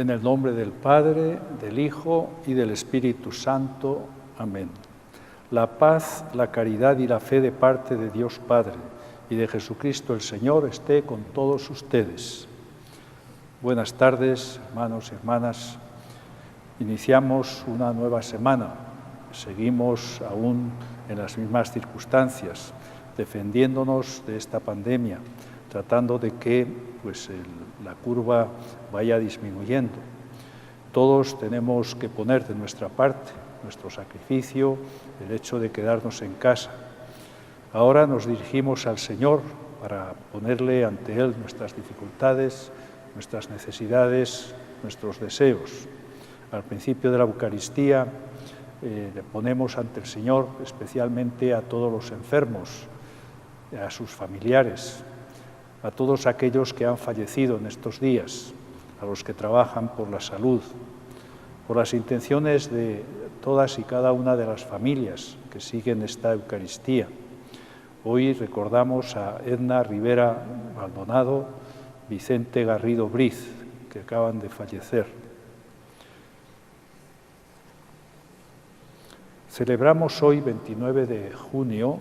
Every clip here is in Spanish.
En el nombre del Padre, del Hijo y del Espíritu Santo. Amén. La paz, la caridad y la fe de parte de Dios Padre y de Jesucristo el Señor esté con todos ustedes. Buenas tardes, hermanos y hermanas. Iniciamos una nueva semana. Seguimos aún en las mismas circunstancias, defendiéndonos de esta pandemia, tratando de que la curva vaya disminuyendo. Todos tenemos que poner de nuestra parte nuestro sacrificio, el hecho de quedarnos en casa. Ahora nos dirigimos al Señor para ponerle ante Él nuestras dificultades, nuestras necesidades, nuestros deseos. Al principio de la Eucaristía le ponemos ante el Señor especialmente a todos los enfermos, a sus familiares, a todos aquellos que han fallecido en estos días, a los que trabajan por la salud, por las intenciones de todas y cada una de las familias que siguen esta Eucaristía. Hoy recordamos a Edna Rivera Maldonado, Vicente Garrido Briz, que acaban de fallecer. Celebramos hoy, 29 de junio,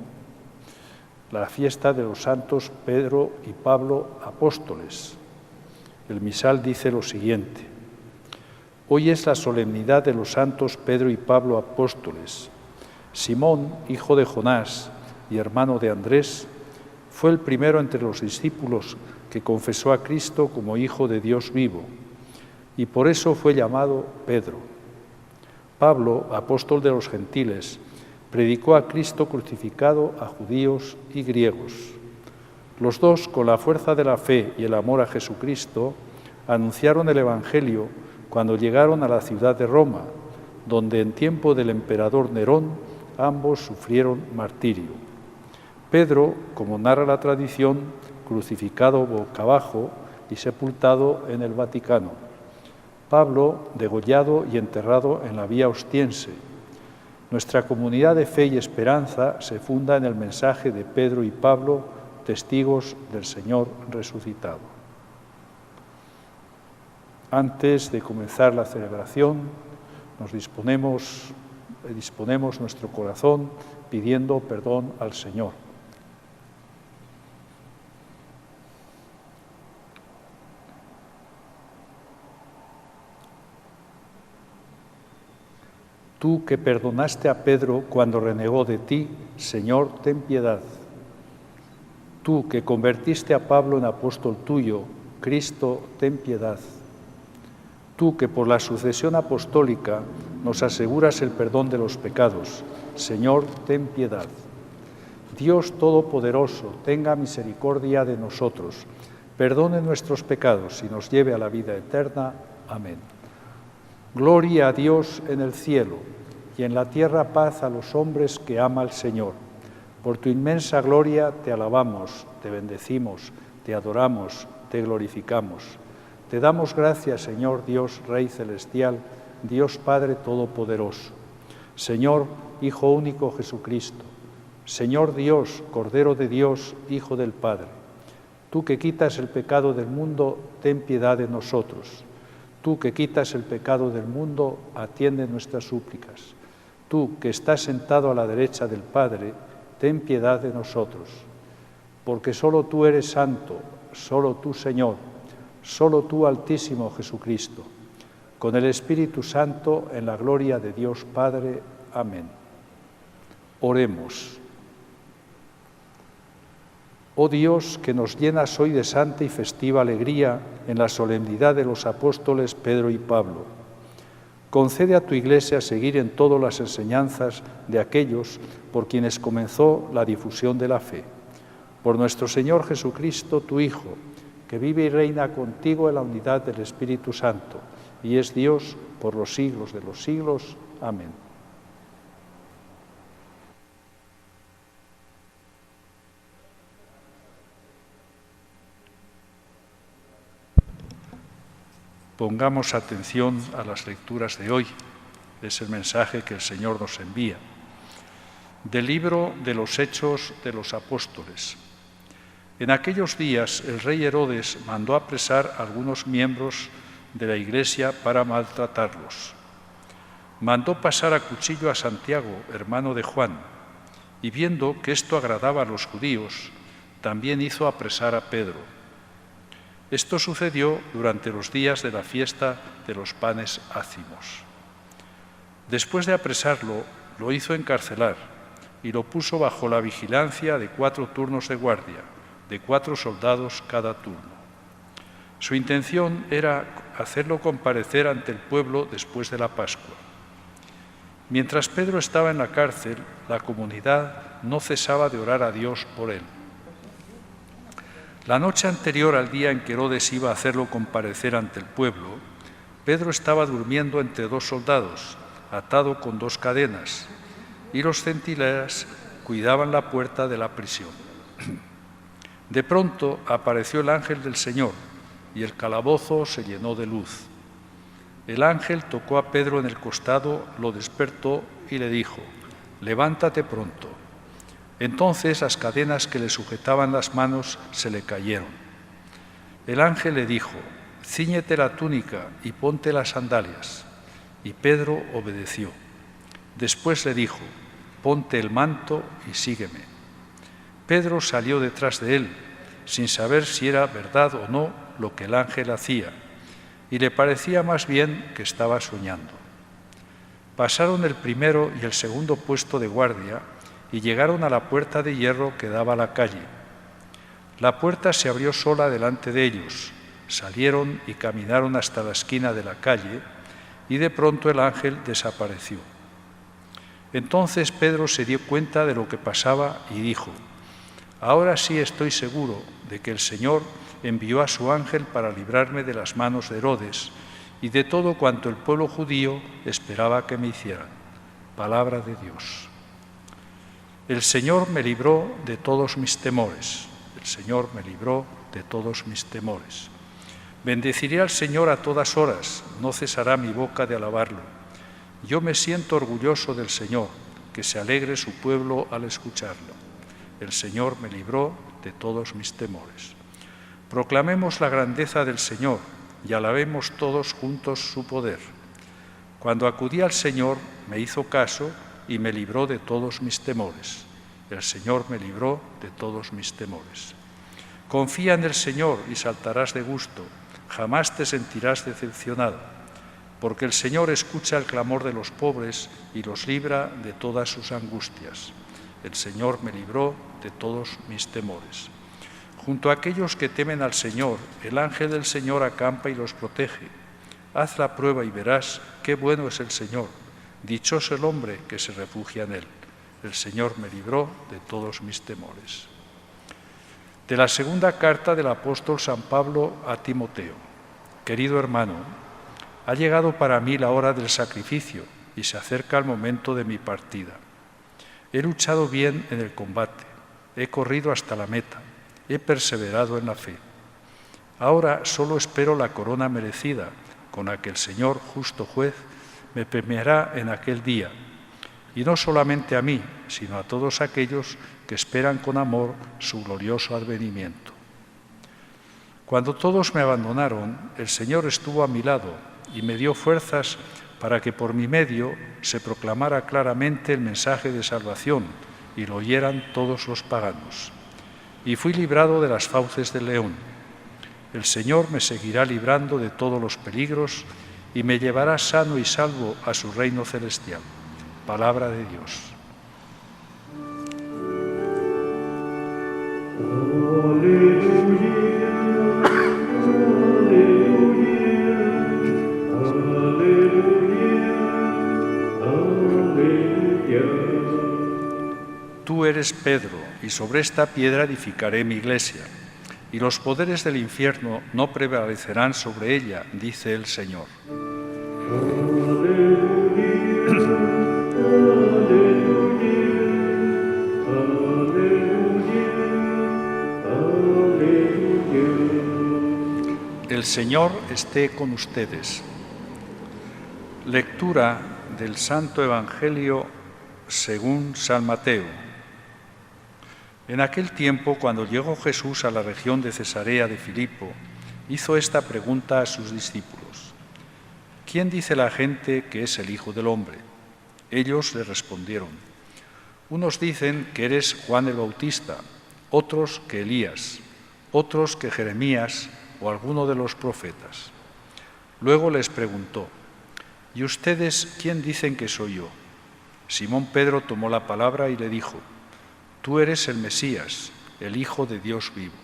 la fiesta de los santos Pedro y Pablo apóstoles. El misal dice lo siguiente: hoy es la solemnidad de los santos Pedro y Pablo apóstoles. Simón, hijo de Jonás y hermano de Andrés, fue el primero entre los discípulos que confesó a Cristo como Hijo de Dios vivo, y por eso fue llamado Pedro. Pablo, apóstol de los gentiles, predicó a Cristo crucificado a judíos y griegos. Los dos, con la fuerza de la fe y el amor a Jesucristo, anunciaron el Evangelio cuando llegaron a la ciudad de Roma, donde en tiempo del emperador Nerón ambos sufrieron martirio. Pedro, como narra la tradición, crucificado boca abajo y sepultado en el Vaticano. Pablo, degollado y enterrado en la Vía Ostiense. Nuestra comunidad de fe y esperanza se funda en el mensaje de Pedro y Pablo, testigos del Señor resucitado. Antes de comenzar la celebración, disponemos nuestro corazón pidiendo perdón al Señor. Tú que perdonaste a Pedro cuando renegó de ti, Señor, ten piedad. Tú que convertiste a Pablo en apóstol tuyo, Cristo, ten piedad. Tú que por la sucesión apostólica nos aseguras el perdón de los pecados, Señor, ten piedad. Dios Todopoderoso, tenga misericordia de nosotros, perdone nuestros pecados y nos lleve a la vida eterna. Amén. Gloria a Dios en el cielo y en la tierra paz a los hombres que ama el Señor. Por tu inmensa gloria te alabamos, te bendecimos, te adoramos, te glorificamos. Te damos gracias, Señor Dios, Rey celestial, Dios Padre Todopoderoso. Señor, Hijo único Jesucristo. Señor Dios, Cordero de Dios, Hijo del Padre. Tú que quitas el pecado del mundo, ten piedad de nosotros. Tú que quitas el pecado del mundo, atiende nuestras súplicas. Tú que estás sentado a la derecha del Padre, ten piedad de nosotros. Porque solo tú eres santo, solo tú, Señor, solo tú, Altísimo Jesucristo, con el Espíritu Santo, en la gloria de Dios Padre. Amén. Oremos. Oh Dios, que nos llenas hoy de santa y festiva alegría en la solemnidad de los apóstoles Pedro y Pablo, concede a tu Iglesia seguir en todas las enseñanzas de aquellos por quienes comenzó la difusión de la fe. Por nuestro Señor Jesucristo, tu Hijo, que vive y reina contigo en la unidad del Espíritu Santo, y es Dios por los siglos de los siglos. Amén. Pongamos atención a las lecturas de hoy. Es el mensaje que el Señor nos envía. Del libro de los Hechos de los Apóstoles. En aquellos días el rey Herodes mandó apresar a algunos miembros de la Iglesia para maltratarlos. Mandó pasar a cuchillo a Santiago, hermano de Juan, y viendo que esto agradaba a los judíos, también hizo apresar a Pedro. Esto sucedió durante los días de la fiesta de los panes ácimos. Después de apresarlo, lo hizo encarcelar y lo puso bajo la vigilancia de 4 turnos de guardia, de 4 soldados cada turno. Su intención era hacerlo comparecer ante el pueblo después de la Pascua. Mientras Pedro estaba en la cárcel, la comunidad no cesaba de orar a Dios por él. La noche anterior al día en que Herodes iba a hacerlo comparecer ante el pueblo, Pedro estaba durmiendo entre 2 soldados, atado con 2 cadenas, y los centinelas cuidaban la puerta de la prisión. De pronto apareció el ángel del Señor, y el calabozo se llenó de luz. El ángel tocó a Pedro en el costado, lo despertó y le dijo: «Levántate pronto». Entonces las cadenas que le sujetaban las manos se le cayeron. El ángel le dijo: «Cíñete la túnica y ponte las sandalias». Y Pedro obedeció. Después le dijo: «Ponte el manto y sígueme». Pedro salió detrás de él, sin saber si era verdad o no lo que el ángel hacía, y le parecía más bien que estaba soñando. Pasaron el primero y el segundo puesto de guardia y llegaron a la puerta de hierro que daba a la calle. La puerta se abrió sola delante de ellos, salieron y caminaron hasta la esquina de la calle, y de pronto el ángel desapareció. Entonces Pedro se dio cuenta de lo que pasaba y dijo: «Ahora sí estoy seguro de que el Señor envió a su ángel para librarme de las manos de Herodes y de todo cuanto el pueblo judío esperaba que me hicieran». Palabra de Dios. El Señor me libró de todos mis temores. El Señor me libró de todos mis temores. Bendeciré al Señor a todas horas, no cesará mi boca de alabarlo. Yo me siento orgulloso del Señor, que se alegre su pueblo al escucharlo. El Señor me libró de todos mis temores. Proclamemos la grandeza del Señor y alabemos todos juntos su poder. Cuando acudí al Señor, me hizo caso y me libró de todos mis temores. El Señor me libró de todos mis temores. Confía en el Señor y saltarás de gusto, jamás te sentirás decepcionado, porque el Señor escucha el clamor de los pobres y los libra de todas sus angustias. El Señor me libró de todos mis temores. Junto a aquellos que temen al Señor, el ángel del Señor acampa y los protege. Haz la prueba y verás qué bueno es el Señor. Dichoso el hombre que se refugia en él. El Señor me libró de todos mis temores. De la segunda carta del apóstol San Pablo a Timoteo. Querido hermano, ha llegado para mí la hora del sacrificio y se acerca el momento de mi partida. He luchado bien en el combate, he corrido hasta la meta, he perseverado en la fe. Ahora solo espero la corona merecida, con la que el Señor, justo juez, me premiará en aquel día, y no solamente a mí, sino a todos aquellos que esperan con amor su glorioso advenimiento. Cuando todos me abandonaron, el Señor estuvo a mi lado y me dio fuerzas para que por mi medio se proclamara claramente el mensaje de salvación y lo oyeran todos los paganos. Y fui librado de las fauces del león. El Señor me seguirá librando de todos los peligros y me llevará sano y salvo a su reino celestial. Palabra de Dios. Tú eres Pedro, y sobre esta piedra edificaré mi iglesia, y los poderes del infierno no prevalecerán sobre ella, dice el Señor. El Señor esté con ustedes. Lectura del Santo Evangelio según San Mateo. En aquel tiempo, cuando llegó Jesús a la región de Cesarea de Filipo, hizo esta pregunta a sus discípulos: ¿quién dice la gente que es el Hijo del Hombre? Ellos le respondieron: unos dicen que eres Juan el Bautista, otros que Elías, otros que Jeremías o alguno de los profetas. Luego les preguntó: ¿y ustedes quién dicen que soy yo? Simón Pedro tomó la palabra y le dijo: tú eres el Mesías, el Hijo de Dios vivo.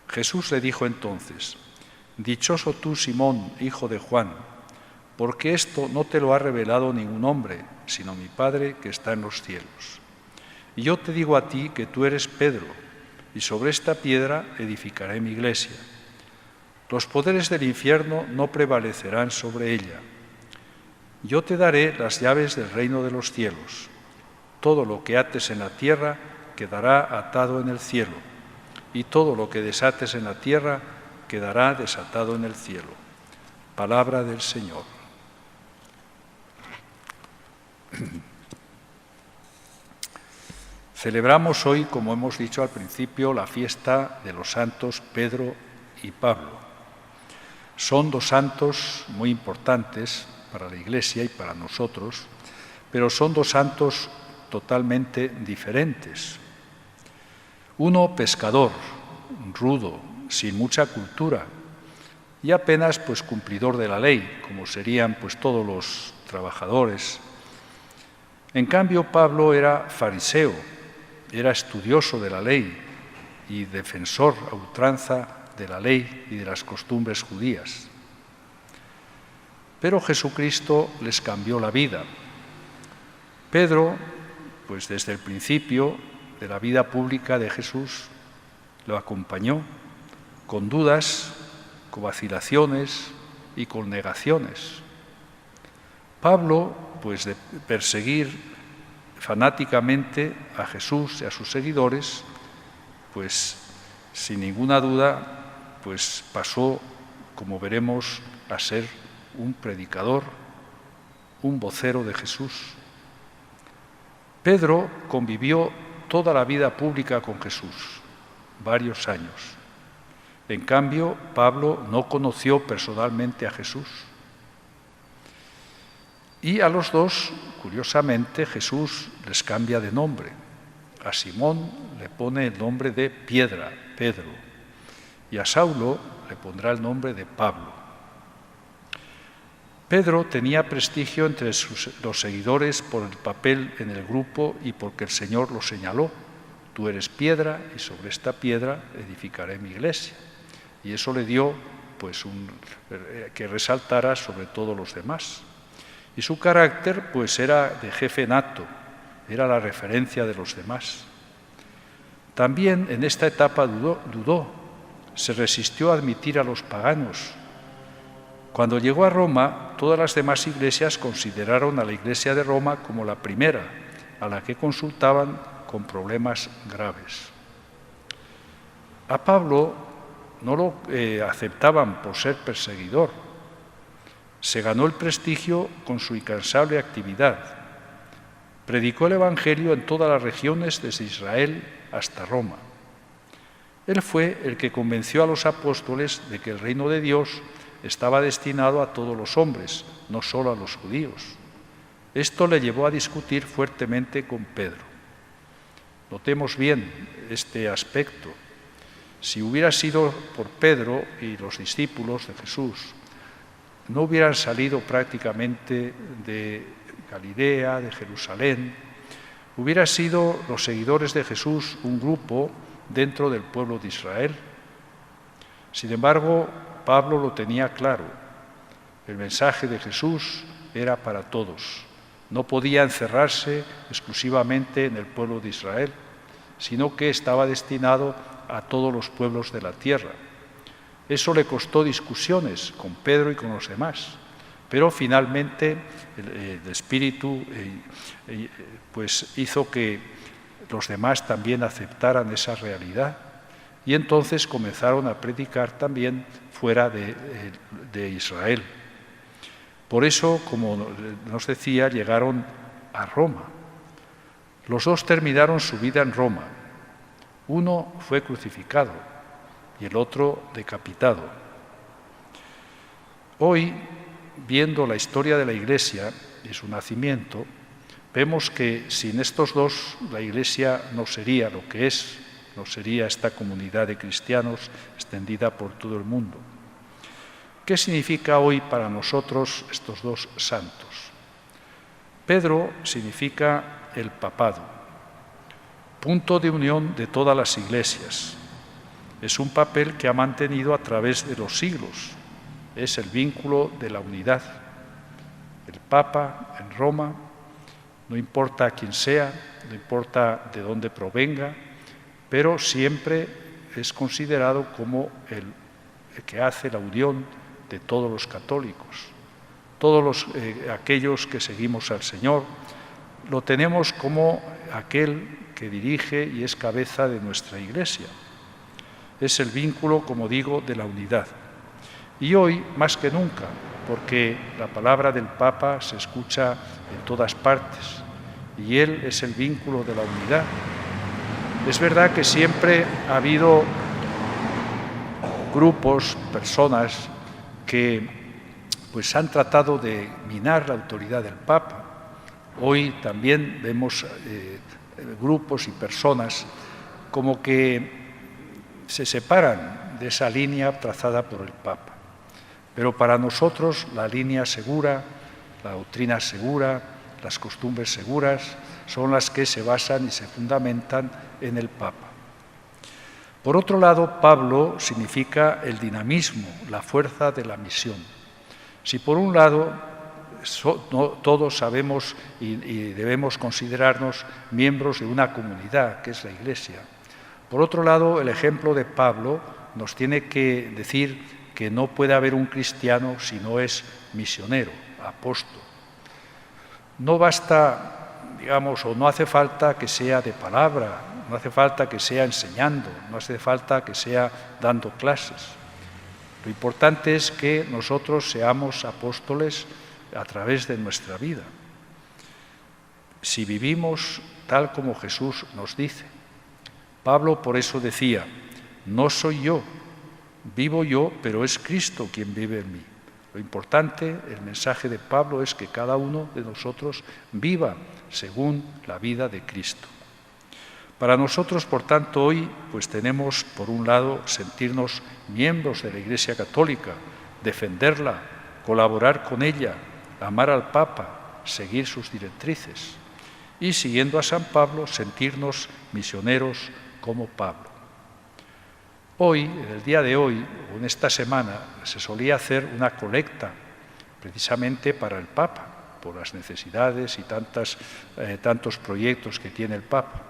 Jesús le dijo entonces: dichoso tú, Simón, hijo de Juan, porque esto no te lo ha revelado ningún hombre, sino mi Padre que está en los cielos. Y yo te digo a ti que tú eres Pedro, y sobre esta piedra edificaré mi iglesia. Los poderes del infierno no prevalecerán sobre ella. Yo te daré las llaves del reino de los cielos. Todo lo que ates en la tierra quedará atado en el cielo, y todo lo que desates en la tierra quedará desatado en el cielo. Palabra del Señor. Celebramos hoy, como hemos dicho al principio, la fiesta de los santos Pedro y Pablo. Son dos santos muy importantes para la Iglesia y para nosotros, pero son dos santos totalmente diferentes. Uno pescador, rudo, sin mucha cultura y apenas cumplidor de la ley, como serían todos los trabajadores. En cambio, Pablo era fariseo, era estudioso de la ley y defensor a ultranza de la ley y de las costumbres judías. Pero Jesucristo les cambió la vida. Pedro, desde el principio de la vida pública de Jesús, lo acompañó con dudas, con vacilaciones y con negaciones. Pablo, de perseguir fanáticamente a Jesús y a sus seguidores, sin ninguna duda, pasó, como veremos, a ser un predicador, un vocero de Jesús. Pedro convivió toda la vida pública con Jesús, varios años. En cambio, Pablo no conoció personalmente a Jesús. Y a los dos, curiosamente, Jesús les cambia de nombre. A Simón le pone el nombre de piedra, Pedro, y a Saulo le pondrá el nombre de Pablo. Pedro tenía prestigio entre los seguidores por el papel en el grupo y porque el Señor lo señaló. Tú eres piedra y sobre esta piedra edificaré mi iglesia. Y eso le dio que resaltara sobre todos los demás. Y su carácter era de jefe nato, era la referencia de los demás. También en esta etapa dudó, se resistió a admitir a los paganos. Cuando llegó a Roma, todas las demás iglesias consideraron a la iglesia de Roma como la primera, a la que consultaban con problemas graves. A Pablo no lo aceptaban por ser perseguidor. Se ganó el prestigio con su incansable actividad. Predicó el Evangelio en todas las regiones, desde Israel hasta Roma. Él fue el que convenció a los apóstoles de que el reino de Dios estaba destinado a todos los hombres, no solo a los judíos. Esto le llevó a discutir fuertemente con Pedro. Notemos bien este aspecto. Si hubiera sido por Pedro y los discípulos de Jesús, no hubieran salido prácticamente de Galilea, de Jerusalén. Hubieran sido los seguidores de Jesús un grupo dentro del pueblo de Israel. Sin embargo, Pablo lo tenía claro. El mensaje de Jesús era para todos. No podía encerrarse exclusivamente en el pueblo de Israel, sino que estaba destinado a todos los pueblos de la tierra. Eso le costó discusiones con Pedro y con los demás, pero finalmente el Espíritu hizo que los demás también aceptaran esa realidad y entonces comenzaron a predicar también fuera de Israel. Por eso, como nos decía, llegaron a Roma. Los dos terminaron su vida en Roma. Uno fue crucificado y el otro decapitado. Hoy viendo la historia de la Iglesia y su nacimiento, vemos que sin estos dos la Iglesia no sería lo que es, no sería esta comunidad de cristianos extendida por todo el mundo. ¿Qué significa hoy para nosotros estos dos santos? Pedro significa el papado, punto de unión de todas las iglesias. Es un papel que ha mantenido a través de los siglos. Es el vínculo de la unidad. El Papa en Roma, no importa quién sea, no importa de dónde provenga, pero siempre es considerado como el que hace la unión de todos los católicos. Todos aquellos que seguimos al Señor, lo tenemos como aquel que dirige y es cabeza de nuestra Iglesia. Es el vínculo, como digo, de la unidad. Y hoy, más que nunca, porque la palabra del Papa se escucha en todas partes, y él es el vínculo de la unidad. Es verdad que siempre ha habido grupos, personas, que pues han tratado de minar la autoridad del Papa. Hoy también vemos grupos y personas como que se separan de esa línea trazada por el Papa. Pero para nosotros la línea segura, la doctrina segura, las costumbres seguras son las que se basan y se fundamentan en el Papa. Por otro lado, Pablo significa el dinamismo, la fuerza de la misión. Si por un lado todos sabemos y debemos considerarnos miembros de una comunidad, que es la Iglesia, por otro lado, el ejemplo de Pablo nos tiene que decir que no puede haber un cristiano si no es misionero, apóstol. No basta, digamos, o no hace falta que sea de palabra, no hace falta que sea enseñando, no hace falta que sea dando clases. Lo importante es que nosotros seamos apóstoles a través de nuestra vida. Si vivimos tal como Jesús nos dice. Pablo por eso decía, no soy yo, vivo yo, pero es Cristo quien vive en mí. Lo importante, el mensaje de Pablo es que cada uno de nosotros viva según la vida de Cristo. Para nosotros, por tanto, hoy pues tenemos, por un lado, sentirnos miembros de la Iglesia Católica, defenderla, colaborar con ella, amar al Papa, seguir sus directrices y, siguiendo a San Pablo, sentirnos misioneros como Pablo. Hoy, en el día de hoy, o en esta semana, se solía hacer una colecta precisamente para el Papa, por las necesidades y tantos proyectos que tiene el Papa.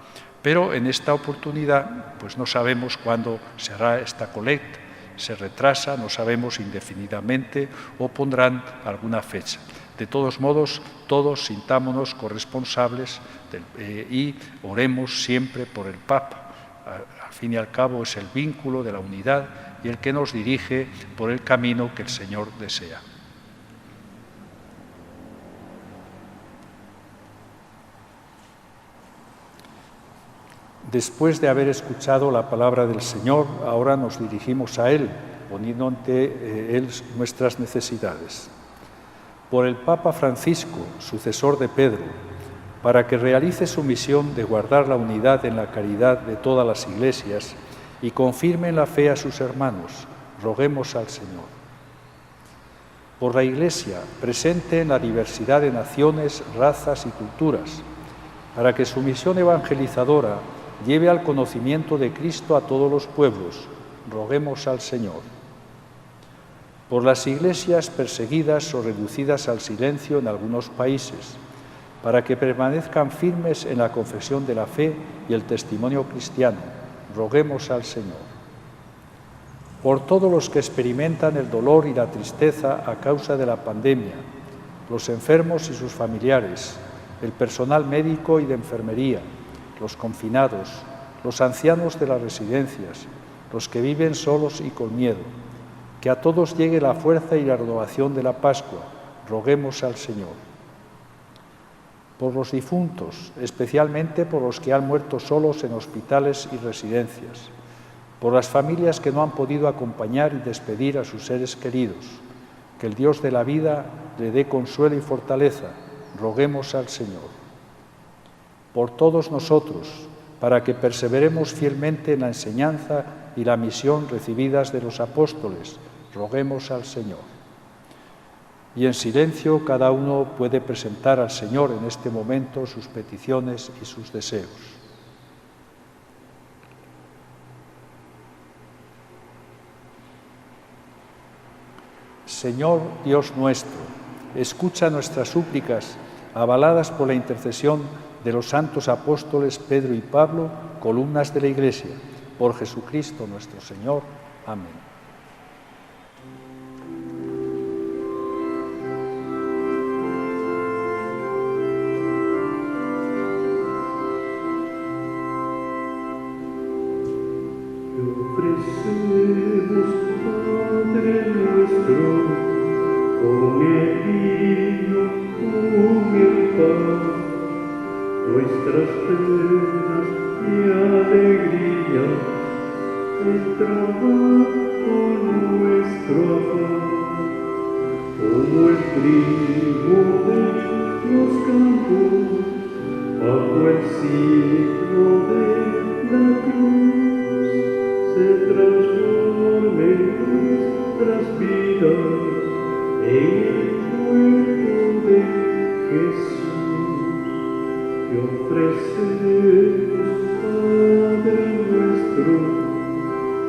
Pero en esta oportunidad, pues no sabemos cuándo se hará esta colecta. Se retrasa, no sabemos indefinidamente, o pondrán alguna fecha. De todos modos, todos sintámonos corresponsables y oremos siempre por el Papa. Al fin y al cabo es el vínculo de la unidad y el que nos dirige por el camino que el Señor desea. Después de haber escuchado la palabra del Señor, ahora nos dirigimos a Él, poniendo ante Él nuestras necesidades. Por el Papa Francisco, sucesor de Pedro, para que realice su misión de guardar la unidad en la caridad de todas las iglesias y confirme en la fe a sus hermanos, roguemos al Señor. Por la Iglesia, presente en la diversidad de naciones, razas y culturas, para que su misión evangelizadora lleve al conocimiento de Cristo a todos los pueblos, roguemos al Señor. Por las iglesias perseguidas o reducidas al silencio en algunos países, para que permanezcan firmes en la confesión de la fe y el testimonio cristiano, roguemos al Señor. Por todos los que experimentan el dolor y la tristeza a causa de la pandemia, los enfermos y sus familiares, el personal médico y de enfermería, los confinados, los ancianos de las residencias, los que viven solos y con miedo, que a todos llegue la fuerza y la renovación de la Pascua, roguemos al Señor. Por los difuntos, especialmente por los que han muerto solos en hospitales y residencias, por las familias que no han podido acompañar y despedir a sus seres queridos, Que el Dios de la vida le dé consuelo y fortaleza. Roguemos al Señor. Por todos nosotros, para que perseveremos fielmente en la enseñanza y la misión recibidas de los apóstoles, roguemos al Señor. Y en silencio cada uno puede presentar al Señor en este momento sus peticiones y sus deseos. Señor Dios nuestro, escucha nuestras súplicas, avaladas por la intercesión de los santos apóstoles Pedro y Pablo, columnas de la Iglesia, por Jesucristo nuestro Señor. Amén. Nuestras penas y alegrías, el trabajo nuestro afán, como el trigo de los campos, bajo el signo de la cruz, se transformen nuestras vidas en el cuerpo de Jesús. Te ofrecemos, Padre nuestro,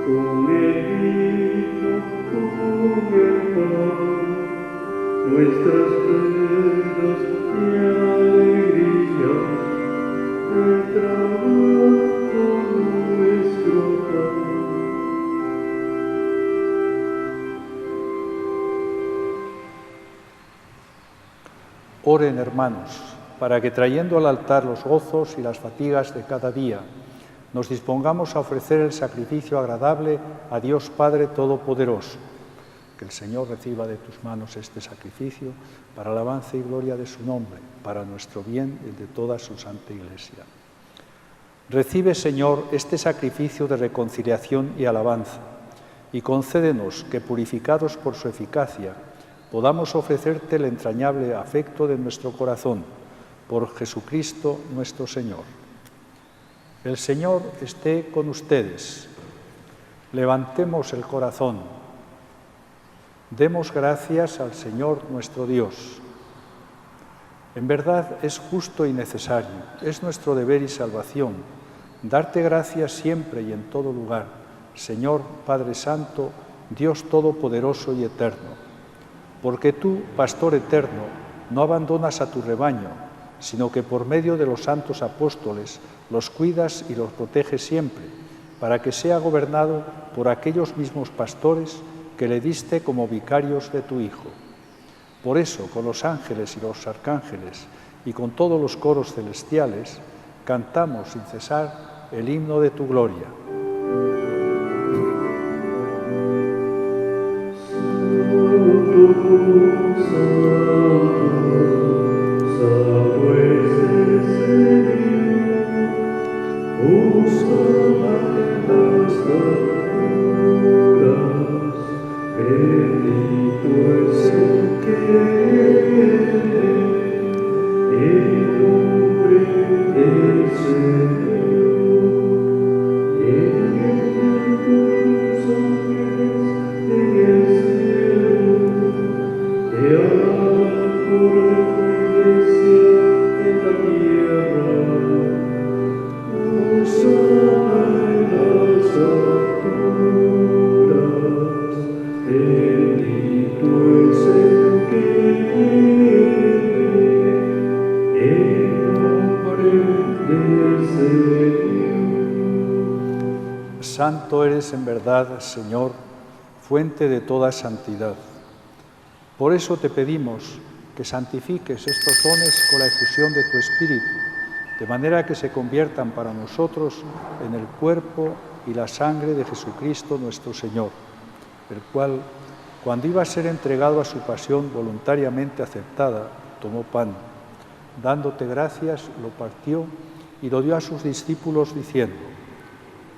con el vino, con el pan, nuestras penas y alegrías, el trabajo nuestro pan. Oren, hermanos, para que trayendo al altar los gozos y las fatigas de cada día, nos dispongamos a ofrecer el sacrificio agradable a Dios Padre Todopoderoso. Que el Señor reciba de tus manos este sacrificio para alabanza y gloria de su nombre, para nuestro bien y el de toda su santa Iglesia. Recibe, Señor, este sacrificio de reconciliación y alabanza, y concédenos que, purificados por su eficacia, podamos ofrecerte el entrañable afecto de nuestro corazón, por Jesucristo nuestro Señor. El Señor esté con ustedes. Levantemos el corazón. Demos gracias al Señor nuestro Dios. En verdad es justo y necesario, es nuestro deber y salvación, darte gracias siempre y en todo lugar, Señor Padre Santo, Dios Todopoderoso y Eterno. Porque tú, Pastor eterno, no abandonas a tu rebaño, sino que por medio de los santos apóstoles los cuidas y los proteges siempre, para que sea gobernado por aquellos mismos pastores que le diste como vicarios de tu Hijo. Por eso, con los ángeles y los arcángeles y con todos los coros celestiales, cantamos sin cesar el himno de tu gloria. Santo eres en verdad, Señor, fuente de toda santidad. Por eso te pedimos que santifiques estos dones con la efusión de tu Espíritu, de manera que se conviertan para nosotros en el cuerpo y la sangre de Jesucristo nuestro Señor, el cual, cuando iba a ser entregado a su pasión voluntariamente aceptada, tomó pan. Dándote gracias, lo partió y lo dio a sus discípulos diciendo: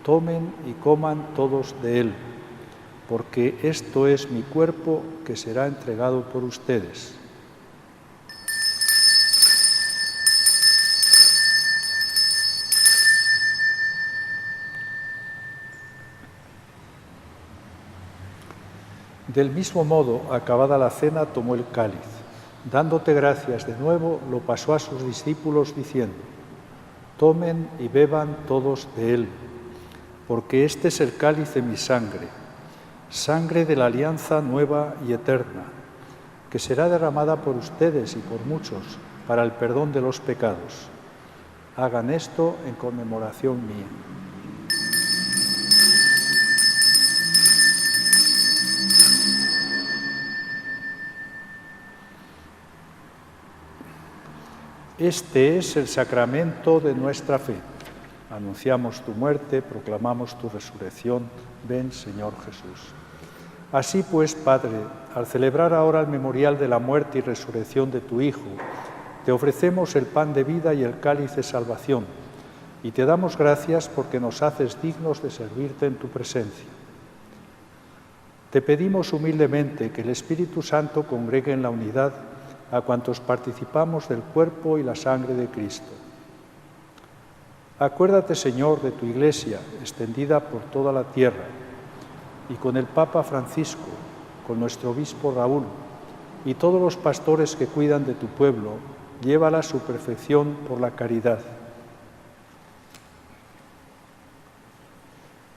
tomen y coman todos de él, porque esto es mi cuerpo que será entregado por ustedes. Del mismo modo, acabada la cena, tomó el cáliz. Dándote gracias de nuevo, lo pasó a sus discípulos diciendo: tomen y beban todos de él, porque este es el cáliz de mi sangre, sangre de la alianza nueva y eterna, que será derramada por ustedes y por muchos para el perdón de los pecados. Hagan esto en conmemoración mía. Este es el sacramento de nuestra fe. Anunciamos tu muerte, proclamamos tu resurrección. Ven, Señor Jesús. Así pues, Padre, al celebrar ahora el memorial de la muerte y resurrección de tu Hijo, te ofrecemos el pan de vida y el cáliz de salvación, y te damos gracias porque nos haces dignos de servirte en tu presencia. Te pedimos humildemente que el Espíritu Santo congregue en la unidad a cuantos participamos del cuerpo y la sangre de Cristo. Acuérdate, Señor, de tu Iglesia, extendida por toda la tierra, y con el Papa Francisco, con nuestro obispo Raúl, y todos los pastores que cuidan de tu pueblo, llévala a su perfección por la caridad.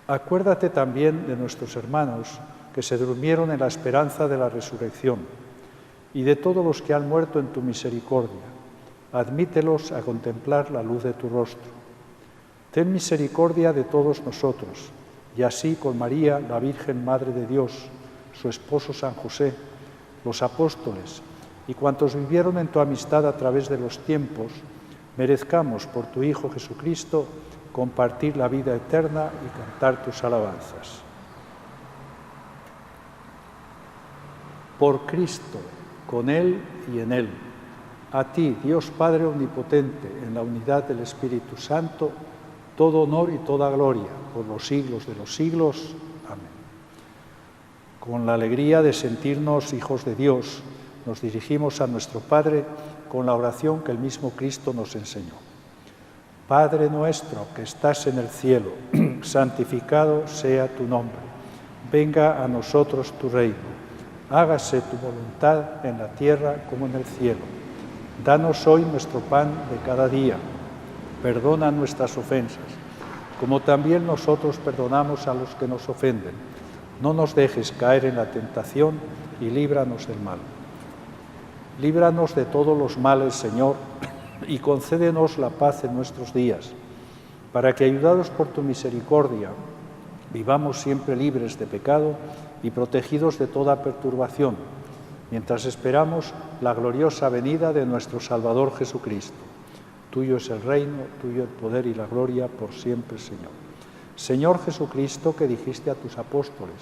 Acuérdate también de nuestros hermanos que se durmieron en la esperanza de la resurrección, y de todos los que han muerto en tu misericordia. Admítelos a contemplar la luz de tu rostro. Ten misericordia de todos nosotros, y así con María, la Virgen Madre de Dios, su esposo San José, los apóstoles y cuantos vivieron en tu amistad a través de los tiempos, merezcamos por tu Hijo Jesucristo compartir la vida eterna y cantar tus alabanzas. Por Cristo, con Él y en Él, a ti, Dios Padre Omnipotente, en la unidad del Espíritu Santo, todo honor y toda gloria por los siglos de los siglos. Amén. Con la alegría de sentirnos hijos de Dios, nos dirigimos a nuestro Padre con la oración que el mismo Cristo nos enseñó. Padre nuestro que estás en el cielo, santificado sea tu nombre. Venga a nosotros tu reino. Hágase tu voluntad en la tierra como en el cielo. Danos hoy nuestro pan de cada día. Perdona nuestras ofensas, como también nosotros perdonamos a los que nos ofenden. No nos dejes caer en la tentación y líbranos del mal. Líbranos de todos los males, Señor, y concédenos la paz en nuestros días, para que, ayudados por tu misericordia, vivamos siempre libres de pecado y protegidos de toda perturbación, mientras esperamos la gloriosa venida de nuestro Salvador Jesucristo. Tuyo es el reino, tuyo el poder y la gloria por siempre, Señor. Señor Jesucristo, que dijiste a tus apóstoles: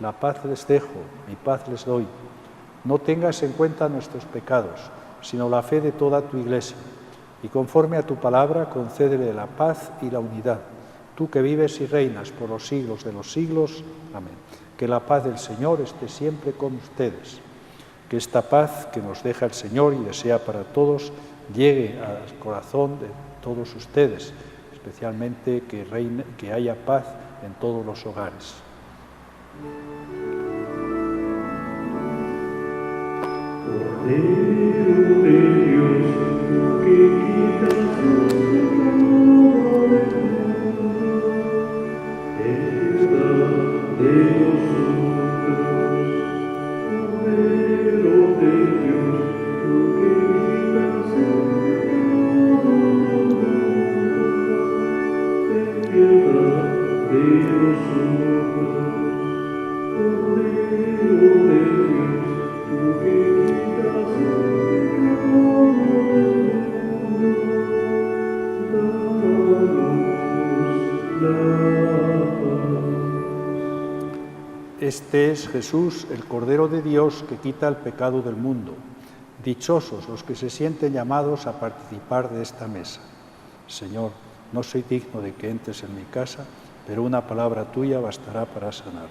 la paz les dejo, mi paz les doy. No tengas en cuenta nuestros pecados, sino la fe de toda tu Iglesia, y conforme a tu palabra concédele la paz y la unidad, tú que vives y reinas por los siglos de los siglos. Amén. Que la paz del Señor esté siempre con ustedes. Que esta paz que nos deja el Señor y desea para todos llegue al corazón de todos ustedes, especialmente que haya paz en todos los hogares. Cordero de Dios, que quitas el pecado del mundo, ten piedad de nosotros. Cordero de Dios, que quitas el pecado del mundo, ten piedad de nosotros. Cordero de Dios, que quitas el pecado del mundo, danos la paz. Este es Jesús, el Cordero de Dios, que quita el pecado del mundo. Dichosos los que se sienten llamados a participar de esta mesa. Señor, no soy digno de que entres en mi casa, pero una palabra tuya bastará para sanar.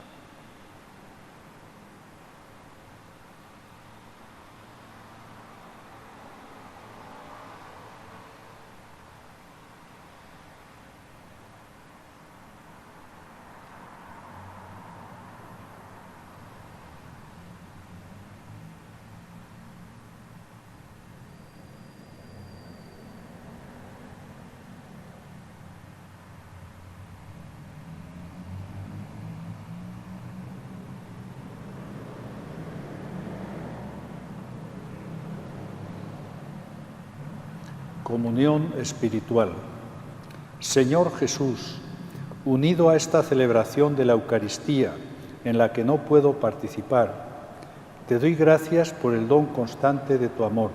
Comunión espiritual. Señor Jesús, unido a esta celebración de la Eucaristía en la que no puedo participar, te doy gracias por el don constante de tu amor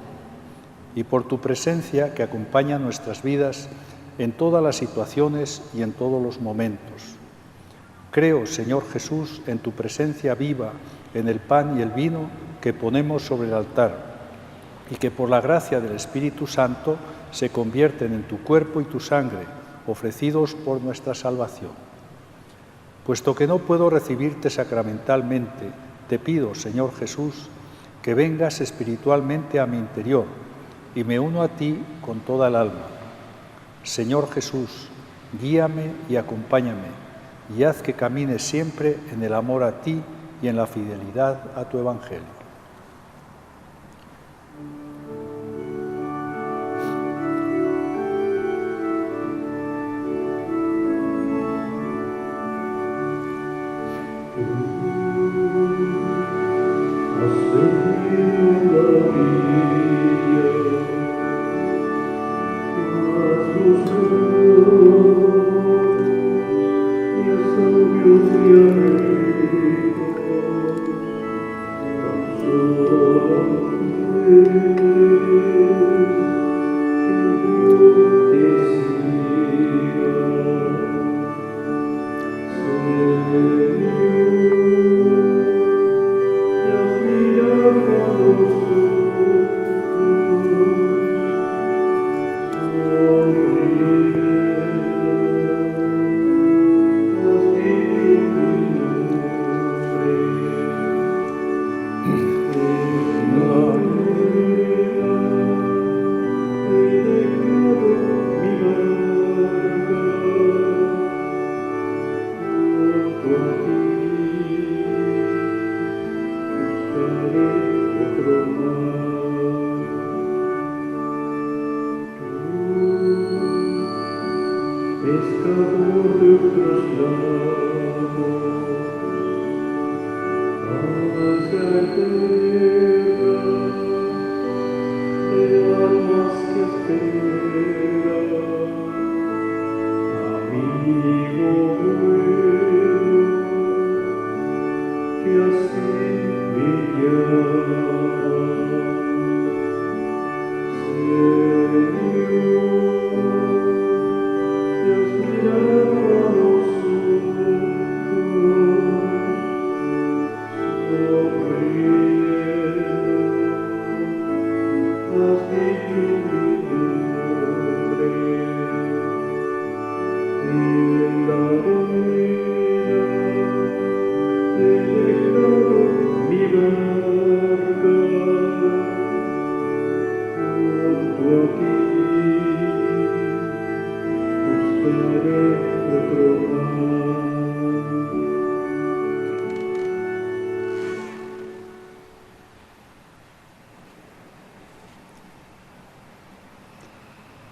y por tu presencia que acompaña nuestras vidas en todas las situaciones y en todos los momentos. Creo, Señor Jesús, en tu presencia viva en el pan y el vino que ponemos sobre el altar y que por la gracia del Espíritu Santo se convierten en tu cuerpo y tu sangre, ofrecidos por nuestra salvación. Puesto que no puedo recibirte sacramentalmente, te pido, Señor Jesús, que vengas espiritualmente a mi interior y me uno a ti con toda el alma. Señor Jesús, guíame y acompáñame y haz que camine siempre en el amor a ti y en la fidelidad a tu Evangelio.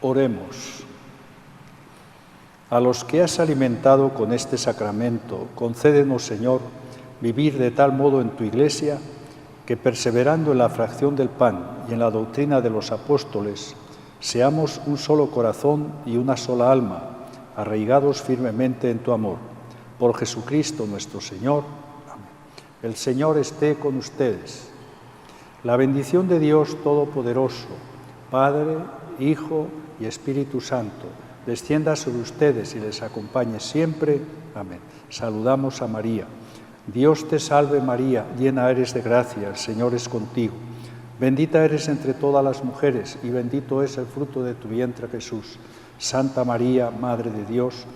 Oremos. A los que has alimentado con este sacramento, concédenos, Señor, vivir de tal modo en tu Iglesia que, perseverando en la fracción del pan y en la doctrina de los apóstoles, seamos un solo corazón y una sola alma, arraigados firmemente en tu amor. Por Jesucristo nuestro Señor. Amén. El Señor esté con ustedes. La bendición de Dios Todopoderoso, Padre, Hijo y Espíritu Santo, descienda sobre ustedes y les acompañe siempre. Amén. Saludamos a María. Dios te salve María, llena eres de gracia, el Señor es contigo. Bendita eres entre todas las mujeres y bendito es el fruto de tu vientre Jesús. Santa María, Madre de Dios,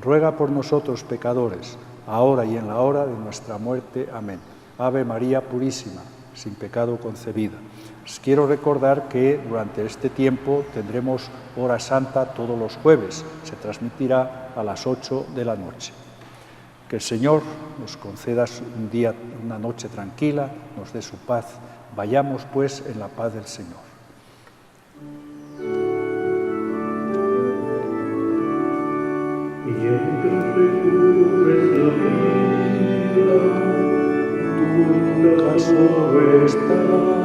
ruega por nosotros pecadores, ahora y en la hora de nuestra muerte. Amén. Ave María Purísima, sin pecado concebida. Os quiero recordar que durante este tiempo tendremos hora santa todos los jueves. Se transmitirá a las 8 de la noche. Que el Señor nos conceda un día, una noche tranquila, nos dé su paz. Vayamos pues en la paz del Señor. Mientras recurres la vida, tú nunca solo estás.